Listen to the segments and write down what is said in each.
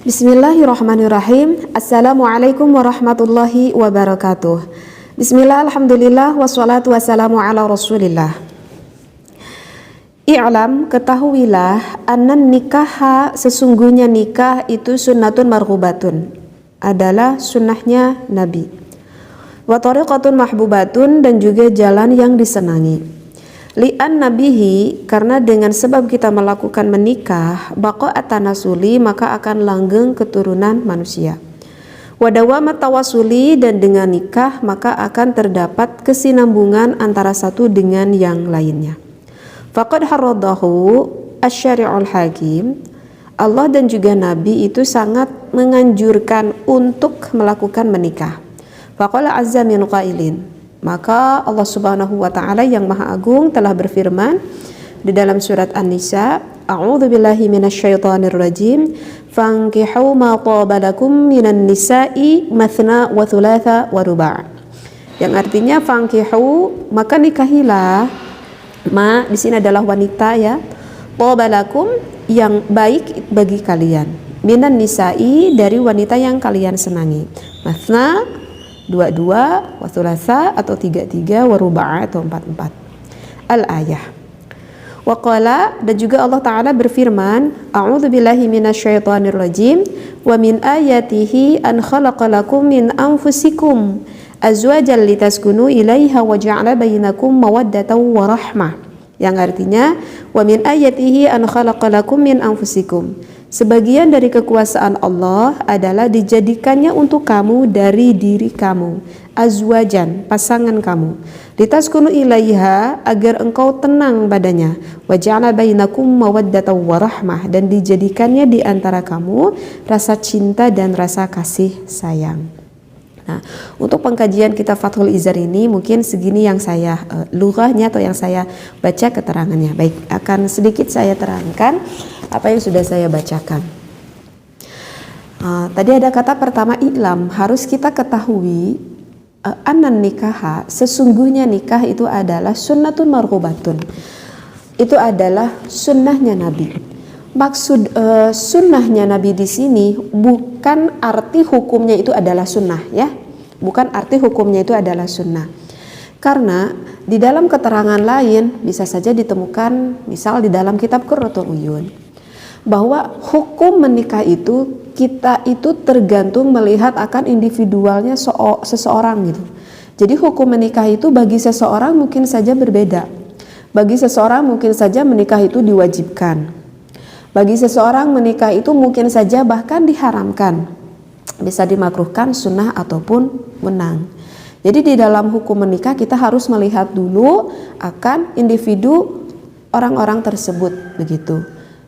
Bismillahirrahmanirrahim. Assalamualaikum warahmatullahi wabarakatuh. Bismillah, alhamdulillah, wassalatu wassalamu ala rasulillah. I'lam, ketahuilah, annan nikaha, sesungguhnya nikah itu sunnatun marghubatun, adalah sunnahnya Nabi. Wa tariqatun mahbubatun, dan juga jalan yang disenangi. Li'an nabihi, karena dengan sebab kita melakukan menikah, baqa atanasuli, maka akan langgeng keturunan manusia. Wadawama tawasuli, dan dengan nikah maka akan terdapat kesinambungan antara satu dengan yang lainnya. Faqad harradahu asy-syari'ul hakim, Allah dan juga Nabi itu sangat menganjurkan untuk melakukan menikah. Faqala azza min qailin, maka Allah Subhanahu wa taala yang Maha Agung telah berfirman di dalam surat An-Nisa, A'udzubillahi minasyaitonir rajim, fankihu ma taba lakum minan nisa'i mathna wa thulatha wa ruba'. Yang artinya fankihu, maka nikahilah, ma di sini adalah wanita ya, taba lakum, yang baik bagi kalian, minan nisa'i, dari wanita yang kalian senangi, mathna dua-dua, wasulasa atau tiga-tiga, waruba'a atau empat-empat. Al-ayah. Waqala, dan juga Allah Ta'ala berfirman, A'udzubillahi minasyaitonir rajim, wa min ayatihi an khalaqalakum min anfusikum azwajan litaskunu ilaiha wa ja'ala bainakum mawaddatan wa rahmah. Yang artinya, wa min ayatihi an khalaqalakum min anfusikum, sebagian dari kekuasaan Allah adalah dijadikannya untuk kamu dari diri kamu, azwajan, pasangan kamu, litaskunu ilaiha, agar engkau tenang padanya, wa ja'ala bainakum mawaddatan wa rahmah, dan dijadikannya di antara kamu rasa cinta dan rasa kasih sayang. Nah, untuk pengkajian kitab Fathul Izar ini mungkin segini yang saya lughahnya atau yang saya baca keterangannya. Baik, akan sedikit saya terangkan apa yang sudah saya bacakan. Tadi ada kata pertama, i'lam, harus kita ketahui, anan nikaha, sesungguhnya nikah itu adalah sunnatun marghubatun, itu adalah sunnahnya Nabi. Maksud sunnahnya Nabi di sini bukan arti hukumnya itu adalah sunnah ya, bukan arti hukumnya itu adalah sunnah. Karena di dalam keterangan lain bisa saja ditemukan, misal di dalam kitab Qurratul Uyun, bahwa hukum menikah itu kita itu tergantung melihat akan individualnya seseorang gitu. Jadi hukum menikah itu bagi seseorang mungkin saja berbeda. Bagi seseorang mungkin saja menikah itu diwajibkan. Bagi seseorang menikah itu mungkin saja bahkan diharamkan, bisa dimakruhkan, sunnah ataupun menang. Jadi di dalam hukum menikah kita harus melihat dulu akan individu orang-orang tersebut begitu.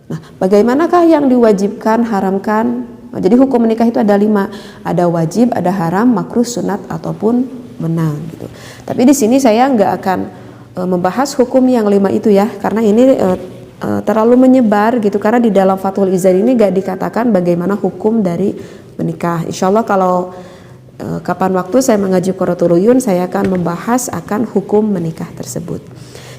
Nah, bagaimanakah yang diwajibkan, haramkan? Jadi hukum menikah itu ada 5, ada wajib, ada haram, makruh, sunat ataupun menang gitu. Tapi di sini saya nggak akan membahas hukum yang 5 itu ya, karena ini terlalu menyebar gitu, karena di dalam Fathul Izar ini gak dikatakan bagaimana hukum dari menikah. Insya Allah kalau kapan waktu saya mengaji Qurratul Uyun, saya akan membahas akan hukum menikah tersebut.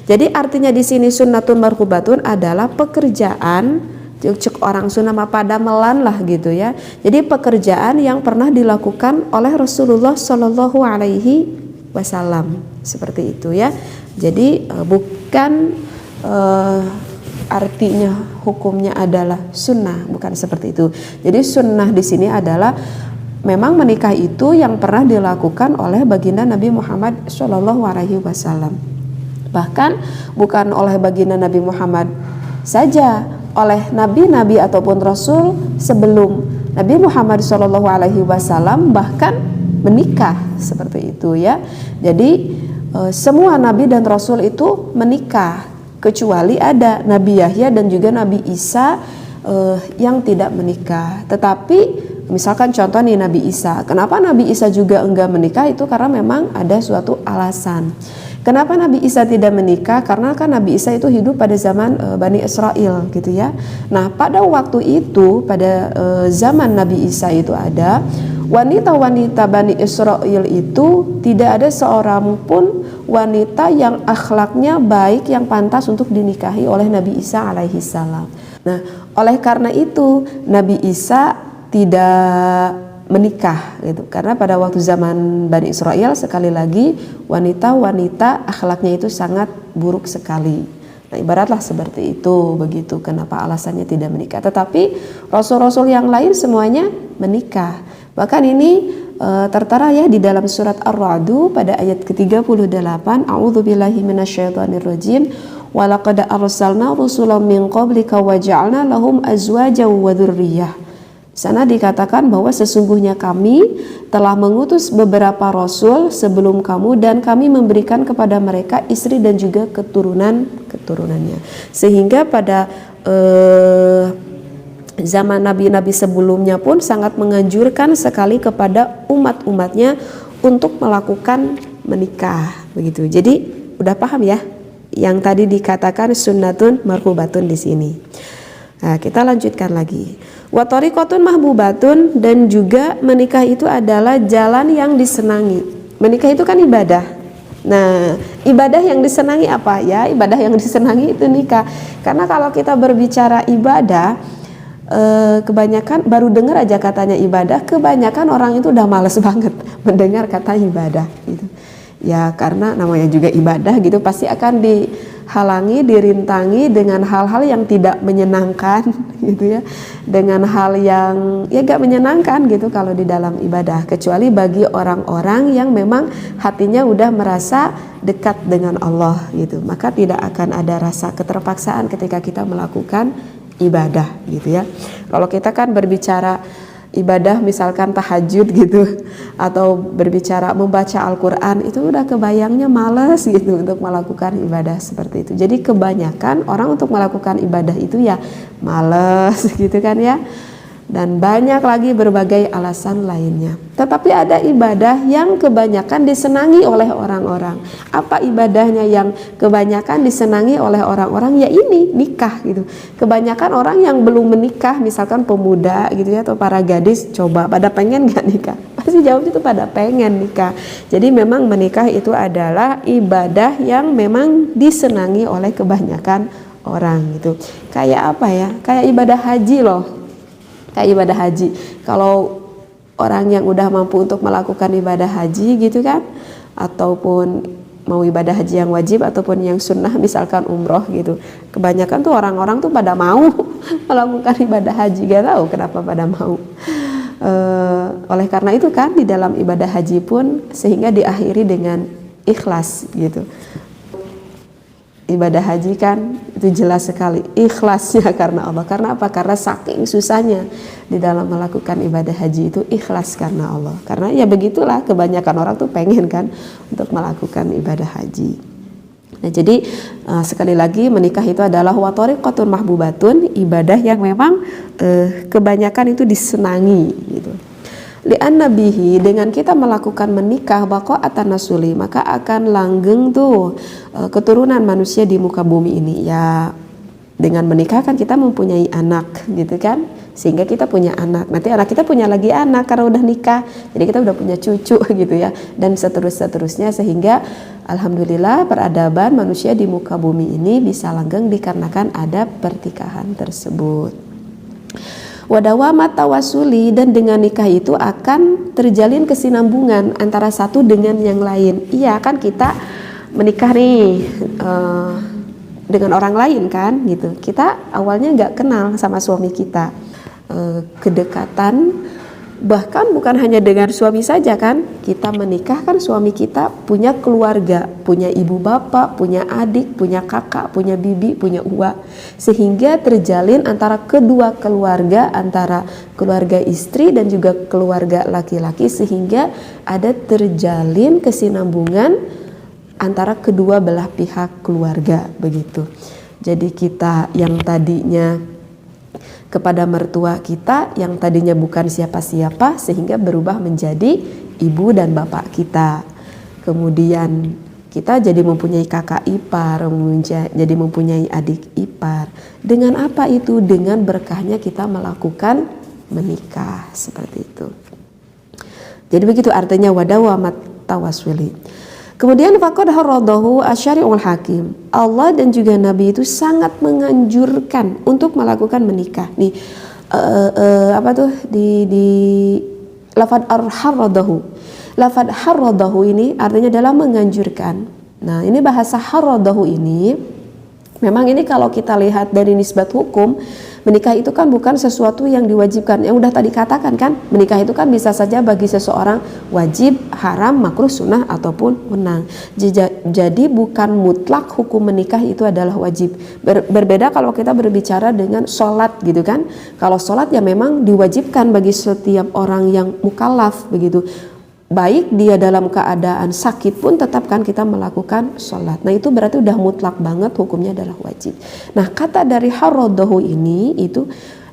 Jadi artinya di sini sunnatun marghubatun adalah pekerjaan, cek orang Sunda pada melan lah gitu ya. Jadi pekerjaan yang pernah dilakukan oleh Rasulullah Shallallahu Alaihi Wasallam, seperti itu ya. Jadi bukan artinya hukumnya adalah sunnah, bukan seperti itu. Jadi sunnah di sini adalah memang menikah itu yang pernah dilakukan oleh baginda Nabi Muhammad Shallallahu Alaihi Wasallam. Bahkan bukan oleh baginda Nabi Muhammad saja, oleh nabi-nabi ataupun rasul sebelum Nabi Muhammad Shallallahu Alaihi Wasallam bahkan menikah seperti itu ya. Jadi semua nabi dan rasul itu menikah, kecuali ada Nabi Yahya dan juga Nabi Isa yang tidak menikah. Tetapi misalkan contoh nih Nabi Isa, kenapa Nabi Isa juga enggak menikah? Itu karena memang ada suatu alasan. Kenapa Nabi Isa tidak menikah? Karena kan Nabi Isa itu hidup pada zaman Bani Israel gitu ya. Nah pada waktu itu, pada zaman Nabi Isa itu ada wanita-wanita Bani Israel itu tidak ada seorang pun wanita yang akhlaknya baik yang pantas untuk dinikahi oleh Nabi Isa alaihi salam. Nah, oleh karena itu Nabi Isa tidak menikah gitu. Karena pada waktu zaman Bani Israel sekali lagi wanita-wanita akhlaknya itu sangat buruk sekali. Nah, ibaratlah seperti itu begitu. Kenapa alasannya tidak menikah? Tetapi rasul-rasul yang lain semuanya menikah. Bahkan ini tertera ya di dalam surat Ar-Ra'd pada ayat ke-38, A'udzubillahi minasyaitonirrajim. Walaqad arsalna rusulan min qablika wa ja'alna lahum azwajan wa dzurriyyah. Sana dikatakan bahwa sesungguhnya kami telah mengutus beberapa rasul sebelum kamu dan kami memberikan kepada mereka istri dan juga keturunannya. Sehingga pada zaman nabi-nabi sebelumnya pun sangat menganjurkan sekali kepada umat-umatnya untuk melakukan menikah begitu. Jadi udah paham ya yang tadi dikatakan sunnatun marhubatun di sini. Nah, kita lanjutkan lagi. Wa tariqatun mahbubatun, dan juga menikah itu adalah jalan yang disenangi. Menikah itu kan ibadah. Nah, ibadah yang disenangi apa ya? Ibadah yang disenangi itu nikah. Karena kalau kita berbicara ibadah, kebanyakan baru dengar aja katanya ibadah, kebanyakan orang itu udah males banget mendengar kata ibadah gitu. Ya karena namanya juga ibadah gitu, pasti akan dihalangi, dirintangi dengan hal-hal yang tidak menyenangkan gitu ya, dengan hal yang ya gak menyenangkan gitu kalau di dalam ibadah, kecuali bagi orang-orang yang memang hatinya udah merasa dekat dengan Allah gitu, maka tidak akan ada rasa keterpaksaan ketika kita melakukan ibadah gitu ya. Kalau kita kan berbicara ibadah misalkan tahajud gitu, atau berbicara membaca Al-Quran, itu udah kebayangnya males gitu untuk melakukan ibadah seperti itu. Jadi kebanyakan orang untuk melakukan ibadah itu ya males gitu kan ya, dan banyak lagi berbagai alasan lainnya. Tetapi ada ibadah yang kebanyakan disenangi oleh orang-orang. Apa ibadahnya yang kebanyakan disenangi oleh orang-orang? Ya ini, nikah gitu. Kebanyakan orang yang belum menikah, misalkan pemuda gitu ya, atau para gadis, coba pada pengen gak nikah? Pasti jawab itu pada pengen nikah. Jadi memang menikah itu adalah ibadah yang memang disenangi oleh kebanyakan orang gitu. Kayak apa ya? Kayak ibadah haji loh. Kayak ibadah haji, kalau orang yang udah mampu untuk melakukan ibadah haji gitu kan, ataupun mau ibadah haji yang wajib ataupun yang sunnah misalkan umroh gitu, kebanyakan tuh orang-orang tuh pada mau melakukan ibadah haji, gak tahu kenapa pada mau. Oleh karena itu kan di dalam ibadah haji pun sehingga diakhiri dengan ikhlas gitu. Ibadah haji kan itu jelas sekali ikhlasnya karena Allah. Karena apa? Karena saking susahnya di dalam melakukan ibadah haji itu ikhlas karena Allah. Karena ya begitulah kebanyakan orang tuh pengen kan untuk melakukan ibadah haji. Nah jadi sekali lagi menikah itu adalah wa tariqatun mahbubatun, ibadah yang memang kebanyakan itu disenangi gitu. Li'anna bihi, dengan kita melakukan menikah baqa'atan nasuli, maka akan langgeng tuh keturunan manusia di muka bumi ini. Ya dengan menikah kan kita mempunyai anak gitu kan, sehingga kita punya anak, nanti anak kita punya lagi anak karena udah nikah, jadi kita udah punya cucu gitu ya, dan seterusnya, sehingga alhamdulillah peradaban manusia di muka bumi ini bisa langgeng dikarenakan ada pertikahan tersebut. Wadawamat tawasuli, dan dengan nikah itu akan terjalin kesinambungan antara satu dengan yang lain. Iya kan kita menikah nih dengan orang lain kan gitu. Kita awalnya nggak kenal sama suami kita, kedekatan bahkan bukan hanya dengan suami saja kan. Kita menikah kan suami kita punya keluarga, punya ibu bapak, punya adik, punya kakak, punya bibi, punya uwa, sehingga terjalin antara kedua keluarga, antara keluarga istri dan juga keluarga laki-laki, sehingga ada terjalin kesinambungan antara kedua belah pihak keluarga begitu. Jadi kita yang tadinya kepada mertua kita yang tadinya bukan siapa-siapa, sehingga berubah menjadi ibu dan bapak kita. Kemudian kita jadi mempunyai kakak ipar, jadi mempunyai adik ipar. Dengan apa itu? Dengan berkahnya kita melakukan menikah seperti itu. Jadi begitu artinya wadawamat tawasuli. Kemudian faqad haradahu asyari'ul hakim. Allah dan juga Nabi itu sangat menganjurkan untuk melakukan menikah. Nih, apa tuh di lafad harradahu. Lafad harradahu ini artinya adalah menganjurkan. Nah, ini bahasa harradahu ini memang ini kalau kita lihat dari nisbat hukum, menikah itu kan bukan sesuatu yang diwajibkan. Yang udah tadi katakan kan, menikah itu kan bisa saja bagi seseorang wajib, haram, makruh, sunnah ataupun wenang. Jadi bukan mutlak hukum menikah itu adalah wajib. Berbeda kalau kita berbicara dengan sholat gitu kan. Kalau sholat ya memang diwajibkan bagi setiap orang yang mukallaf begitu. Baik dia dalam keadaan sakit pun tetap kan kita melakukan sholat. Nah itu berarti udah mutlak banget hukumnya adalah wajib. Nah kata dari harrodohu ini itu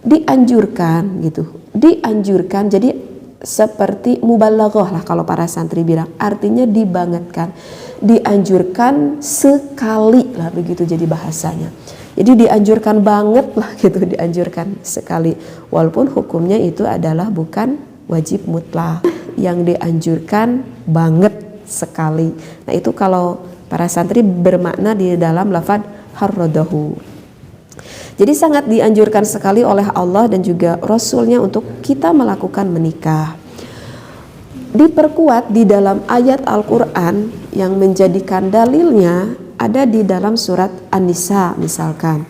dianjurkan gitu, dianjurkan. Jadi seperti mubalaghah lah kalau para santri bilang, artinya dibangetkan, dianjurkan sekali lah begitu jadi bahasanya. Jadi dianjurkan banget lah gitu, dianjurkan sekali. Walaupun hukumnya itu adalah bukan wajib mutlak, yang dianjurkan banget sekali. Nah itu kalau para santri bermakna di dalam lafaz harrodahu. Jadi sangat dianjurkan sekali oleh Allah dan juga Rasulnya untuk kita melakukan menikah. Diperkuat di dalam ayat Al-Quran yang menjadikan dalilnya ada di dalam surat An-Nisa misalkan.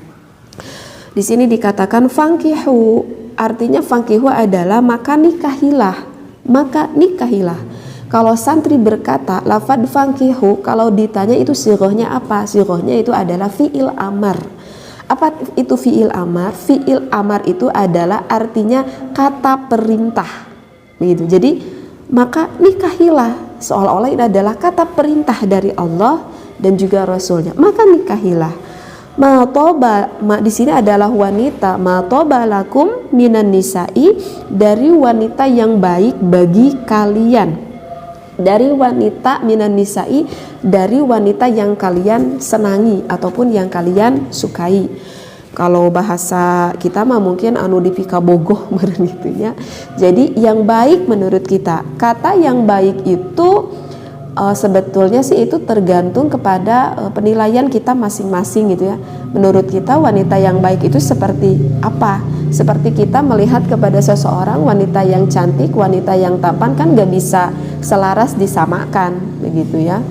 Di sini dikatakan fankihu, artinya fankihu adalah maka nikahilah. Maka nikahilah. Kalau santri berkata lafad fankihu, kalau ditanya itu sirohnya apa? Sirohnya itu adalah fi'il amar. Apa itu fi'il amar? Fi'il amar itu adalah artinya kata perintah begitu. Jadi maka nikahilah, seolah-olah ini adalah kata perintah dari Allah dan juga Rasulnya. Maka nikahilah. Matoba di sini adalah wanita, matoba lakum minan nisa'i, dari wanita yang baik bagi kalian, dari wanita minan nisa'i, dari wanita yang kalian senangi ataupun yang kalian sukai. Kalau bahasa kita mah mungkin anu dipika bogoh gitu ya. Jadi yang baik menurut kita, kata yang baik itu sebetulnya sih itu tergantung kepada penilaian kita masing-masing gitu ya. Menurut kita wanita yang baik itu seperti apa? Seperti kita melihat kepada seseorang wanita yang cantik, wanita yang tampan kan gak bisa selaras disamakan begitu ya.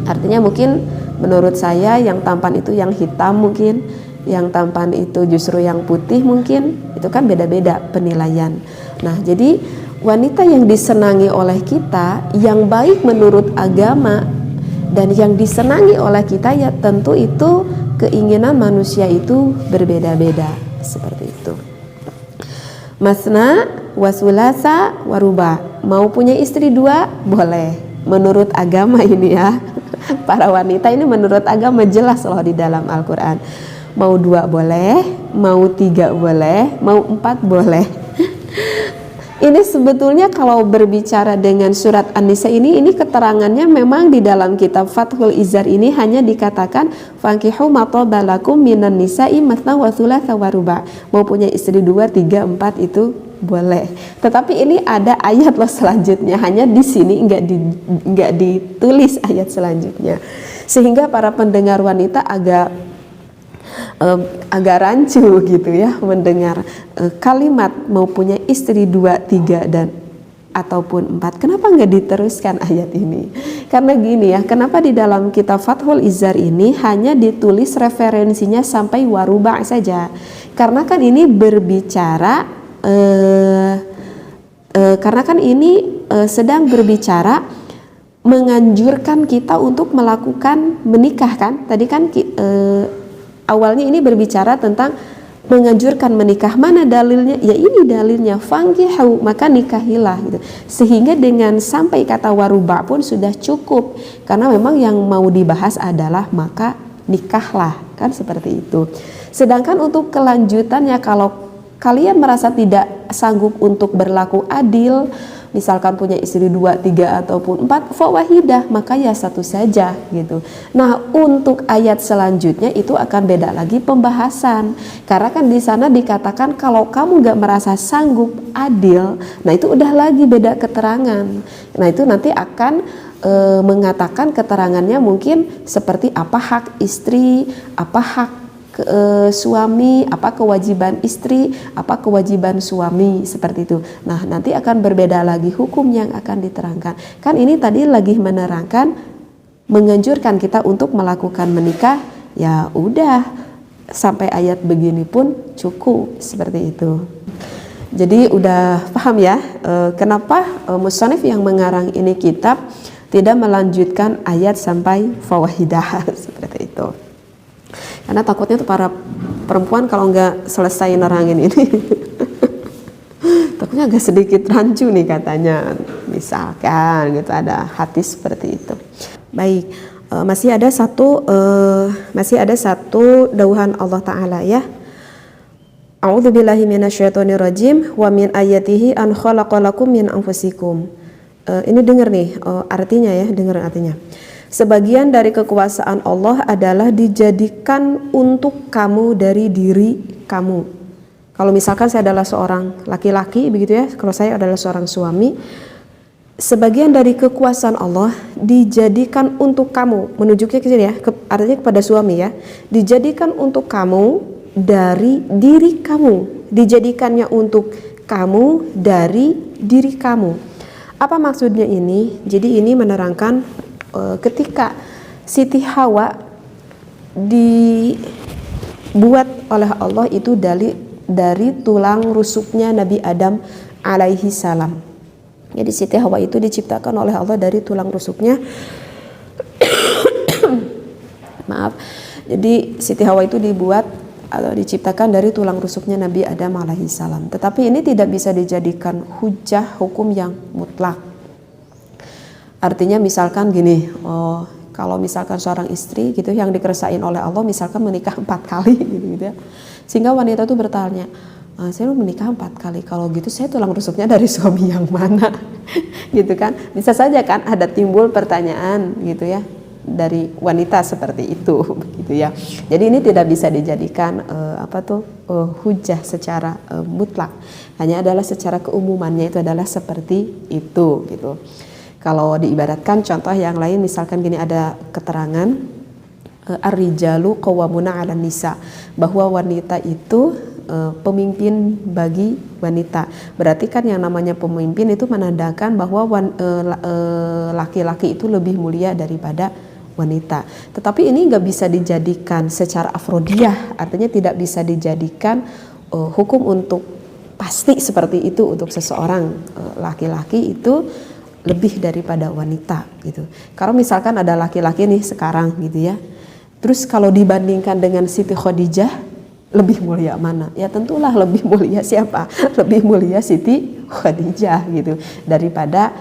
Artinya mungkin menurut saya yang tampan itu yang hitam mungkin, yang tampan itu justru yang putih mungkin, itu kan beda-beda penilaian. Nah jadi wanita yang disenangi oleh kita, yang baik menurut agama dan yang disenangi oleh kita ya tentu itu keinginan manusia itu berbeda-beda seperti itu. Masna wasulasa waruba, mau punya istri 2 boleh menurut agama ini ya. Para wanita ini menurut agama jelas loh di dalam Al-Quran. Mau 2 boleh, mau 3 boleh, mau 4 boleh. Ini sebetulnya kalau berbicara dengan surat An-Nisa ini keterangannya memang di dalam kitab Fathul Izar ini hanya dikatakan fankihu matobalakum minan nisa'i matsna wa thulatsa wa ruba. Mau punya istri 2, 3, 4 itu boleh. Tetapi ini ada ayat loh selanjutnya, hanya di sini enggak ditulis ayat selanjutnya. Sehingga para pendengar wanita agak rancu gitu ya mendengar kalimat mau punya istri 2, 3 dan ataupun 4. Kenapa nggak diteruskan ayat ini? Karena gini ya, kenapa di dalam kitab Fathul Izar ini hanya ditulis referensinya sampai waruba saja? Karena kan ini berbicara karena kan ini sedang berbicara menganjurkan kita untuk melakukan menikah kan? Tadi kan awalnya ini berbicara tentang menganjurkan menikah. Mana dalilnya? Ya ini dalilnya, fankihu, maka nikahilah gitu. Sehingga dengan sampai kata waruba pun sudah cukup, karena memang yang mau dibahas adalah maka nikahlah kan seperti itu. Sedangkan untuk kelanjutannya, kalau kalian merasa tidak sanggup untuk berlaku adil, misalkan punya istri 2, 3 ataupun 4, fawahidah, maka ya 1 saja gitu. Nah, untuk ayat selanjutnya itu akan beda lagi pembahasan. Karena kan di sana dikatakan kalau kamu gak merasa sanggup adil, nah itu udah lagi beda keterangan. Nah, itu nanti akan mengatakan keterangannya mungkin seperti apa hak istri, apa hak suami, apa kewajiban istri, apa kewajiban suami, seperti itu. Nah, nanti akan berbeda lagi hukum yang akan diterangkan. Kan ini tadi lagi menerangkan, menganjurkan kita untuk melakukan menikah, ya udah sampai ayat begini pun cukup, seperti itu. Jadi udah paham ya kenapa musannif yang mengarang ini kitab tidak melanjutkan ayat sampai fawahidah seperti itu. Karena takutnya tuh para perempuan kalau nggak selesai nerangin ini takutnya agak sedikit rancu nih katanya, misalkan gitu, ada hadis seperti itu. Baik, masih ada satu dauhan Allah Ta'ala ya. A'udzubillahi minasyaitonirrajim wa min ayatihi an khalaqalakum min anfusikum. Ini dengar nih artinya ya, dengar artinya. Sebagian dari kekuasaan Allah adalah dijadikan untuk kamu dari diri kamu. Kalau misalkan saya adalah seorang laki-laki begitu ya, kalau saya adalah seorang suami, sebagian dari kekuasaan Allah dijadikan untuk kamu, menunjuknya ke sini ya, artinya kepada suami ya, dijadikan untuk kamu dari diri kamu, dijadikannya untuk kamu dari diri kamu. Apa maksudnya ini? Jadi ini menerangkan ketika Siti Hawa dibuat oleh Allah itu dari tulang rusuknya Nabi Adam alaihi salam. Jadi Siti Hawa itu diciptakan oleh Allah dari tulang rusuknya maaf. Jadi Siti Hawa itu dibuat atau diciptakan dari tulang rusuknya Nabi Adam alaihi salam. Tetapi ini tidak bisa dijadikan hujah hukum yang mutlak. Artinya misalkan gini, kalau misalkan seorang istri gitu yang dikeresain oleh Allah misalkan menikah 4 kali gitu ya. Sehingga wanita itu bertanya, saya menikah 4 kali, kalau gitu saya tulang rusuknya dari suami yang mana? Gitu kan. Bisa saja kan ada timbul pertanyaan gitu ya dari wanita seperti itu begitu ya. Jadi ini tidak bisa dijadikan hujah secara mutlak. Hanya adalah secara keumumannya itu adalah seperti itu gitu. Kalau diibaratkan contoh yang lain misalkan gini, ada keterangan ar-rijalu qawwamuna 'alan nisa, bahwa wanita itu pemimpin bagi wanita. Berarti kan yang namanya pemimpin itu menandakan bahwa laki-laki itu lebih mulia daripada wanita. Tetapi ini nggak bisa dijadikan secara afrodiyah, artinya tidak bisa dijadikan hukum untuk pasti seperti itu untuk seseorang laki-laki itu lebih daripada wanita gitu. Kalau misalkan ada laki-laki nih sekarang gitu ya, terus kalau dibandingkan dengan Siti Khadijah lebih mulia mana? Ya tentulah lebih mulia siapa? Lebih mulia Siti Khadijah gitu daripada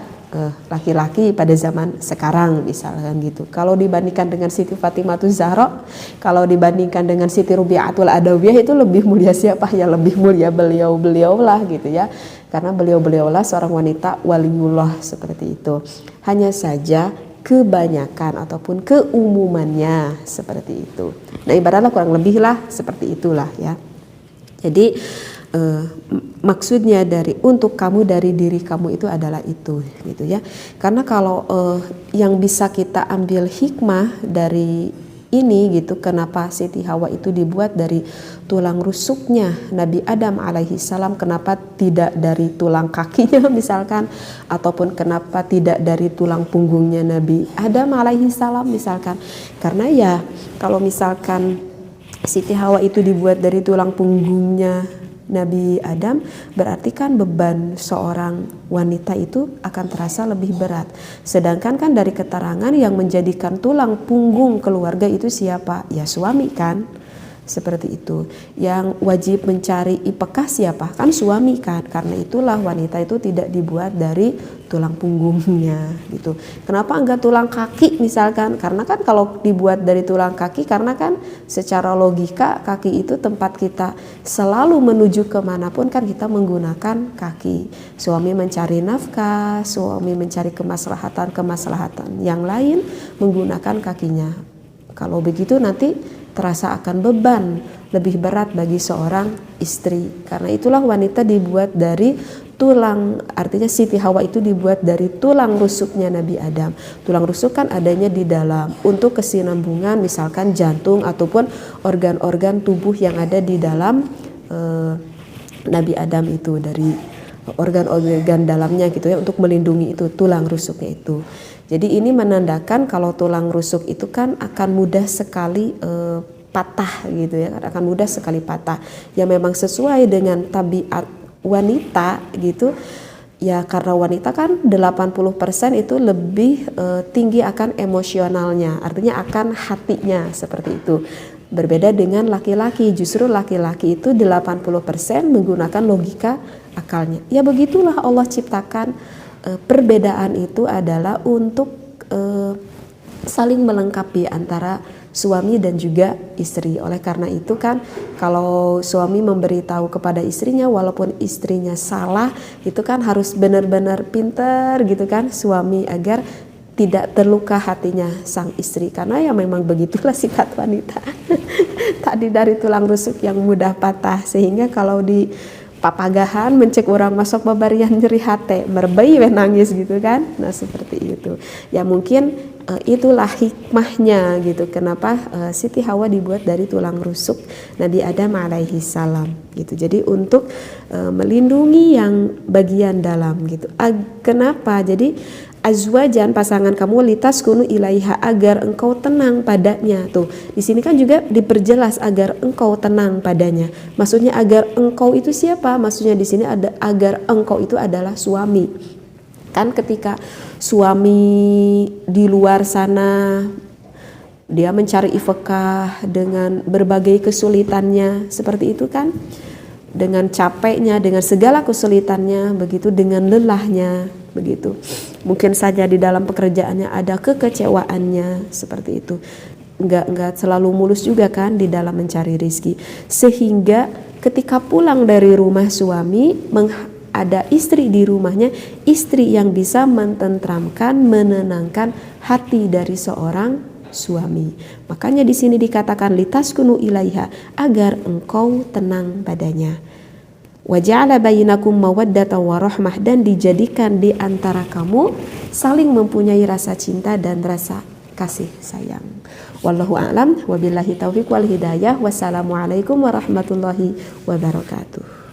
laki-laki pada zaman sekarang misalkan gitu. Kalau dibandingkan dengan Siti Fatimahuz Zahra, kalau dibandingkan dengan Siti Rubi'atul Adawiyah, itu lebih mulia siapa? Ya lebih mulia beliau lah gitu ya. Karena beliau-beliaulah seorang wanita waliullah seperti itu. Hanya saja kebanyakan ataupun keumumannya seperti itu. Nah, ibaratnya kurang lebih lah seperti itulah ya. Jadi maksudnya dari untuk kamu dari diri kamu itu adalah itu gitu ya. Karena kalau yang bisa kita ambil hikmah dari ini gitu, kenapa Siti Hawa itu dibuat dari tulang rusuknya Nabi Adam alaihi salam, kenapa tidak dari tulang kakinya misalkan, ataupun kenapa tidak dari tulang punggungnya Nabi Adam alaihi salam misalkan. Karena ya kalau misalkan Siti Hawa itu dibuat dari tulang punggungnya Nabi Adam, berarti kan beban seorang wanita itu akan terasa lebih berat. Sedangkan kan dari keterangan yang menjadikan tulang punggung keluarga itu siapa? Ya suami kan. Seperti itu. Yang wajib mencari ipekah siapa? Kan suami kan. Karena itulah wanita itu tidak dibuat dari tulang punggungnya gitu. Kenapa enggak tulang kaki misalkan? Karena kan kalau dibuat dari tulang kaki, karena kan secara logika kaki itu tempat kita selalu menuju kemanapun kan kita menggunakan kaki. Suami mencari nafkah, suami mencari kemaslahatan yang lain menggunakan kakinya. Kalau begitu nanti terasa akan beban lebih berat bagi seorang istri. Karena itulah wanita dibuat dari tulang, artinya Siti Hawa itu dibuat dari tulang rusuknya Nabi Adam. Tulang rusuk kan adanya di dalam untuk kesinambungan misalkan jantung ataupun organ-organ tubuh yang ada di dalam Nabi Adam itu, dari organ-organ dalamnya gitu ya, untuk melindungi itu tulang rusuknya itu. Jadi ini menandakan kalau tulang rusuk itu kan akan mudah sekali patah gitu ya, akan mudah sekali patah. Ya memang sesuai dengan tabiat wanita gitu ya, karena wanita kan 80% itu lebih tinggi akan emosionalnya, artinya akan hatinya seperti itu. Berbeda dengan laki-laki, justru laki-laki itu 80% menggunakan logika akalnya. Ya begitulah Allah ciptakan, perbedaan itu adalah untuk saling melengkapi antara suami dan juga istri. Oleh karena itu kan kalau suami memberitahu kepada istrinya walaupun istrinya salah, itu kan harus benar-benar pintar gitu kan suami, agar tidak terluka hatinya sang istri, karena ya memang begitulah sifat wanita. Tadi dari tulang rusuk yang mudah patah, sehingga kalau di papagahan mencek orang masuk babarian nyeri hati, merbai nangis gitu kan. Nah seperti itu ya, mungkin itulah hikmahnya gitu, kenapa Siti Hawa dibuat dari tulang rusuk Nabi Adam alaihi salam gitu. Jadi untuk melindungi yang bagian dalam gitu. Kenapa? Jadi azwajan, pasangan kamu, litaskunu ilaiha, agar engkau tenang padanya. Tuh di sini kan juga diperjelas agar engkau tenang padanya. Maksudnya agar engkau itu siapa? Maksudnya di sini ada agar engkau itu adalah suami. Kan ketika suami di luar sana dia mencari ifkah dengan berbagai kesulitannya seperti itu kan, dengan capeknya, dengan segala kesulitannya, begitu dengan lelahnya, begitu. Mungkin saja di dalam pekerjaannya ada kekecewaannya seperti itu. Enggak selalu mulus juga kan di dalam mencari rizki. Sehingga ketika pulang dari rumah suami, ada istri di rumahnya, istri yang bisa mententramkan, menenangkan hati dari seorang suami. Makanya di sini dikatakan litaskunu ilaiha, agar engkau tenang padanya. Wa ja'ala bainakum mawaddatan wa rahmah, dan dijadikan di antara kamu saling mempunyai rasa cinta dan rasa kasih sayang. Wallahu a'lam, wabillahi taufiq wal hidayah. Wassalamualaikum warahmatullahi wabarakatuh.